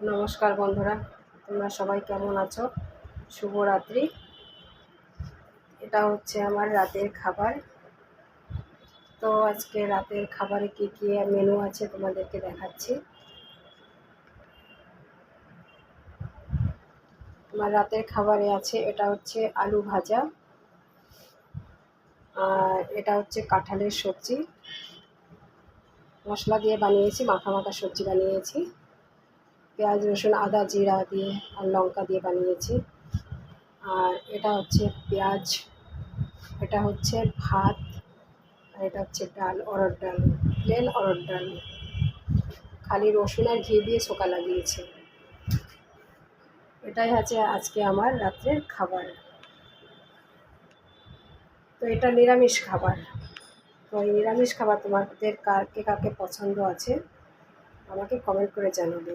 নমস্কার বন্ধুরা, তোমরা সবাই কেমন আছো? শুভরাত্রি। এটা হচ্ছে আমার রাতের খাবার। তো আজকে রাতের খাবারে কি কি মেনু আছে তোমাদেরকে দেখাচ্ছি। আমার রাতের খাবারে আছে, এটা হচ্ছে আলু ভাজা, আর এটা হচ্ছে কাঁঠালের সবজি, মশলা দিয়ে বানিয়েছি, মাখা মাখা সবজি বানিয়েছি, পেঁয়াজ রসুন আদা জিরা দিয়ে আর লঙ্কা দিয়ে বানিয়েছি। আর এটা হচ্ছে পেঁয়াজ, এটা হচ্ছে ভাত, আর এটা হচ্ছে ডাল, অরহর ডাল, প্লেন অরহর ডাল, খালি রসুন আর ঘি দিয়ে শোকা লাগিয়েছি। এটাই আছে আজকে আমার রাত্রের খাবার। তো এটা নিরামিষ খাবার। তো এই নিরামিষ খাবার তোমাদের কাকে কাকে পছন্দ আছে আমাকে কমেন্ট করে জানাবে।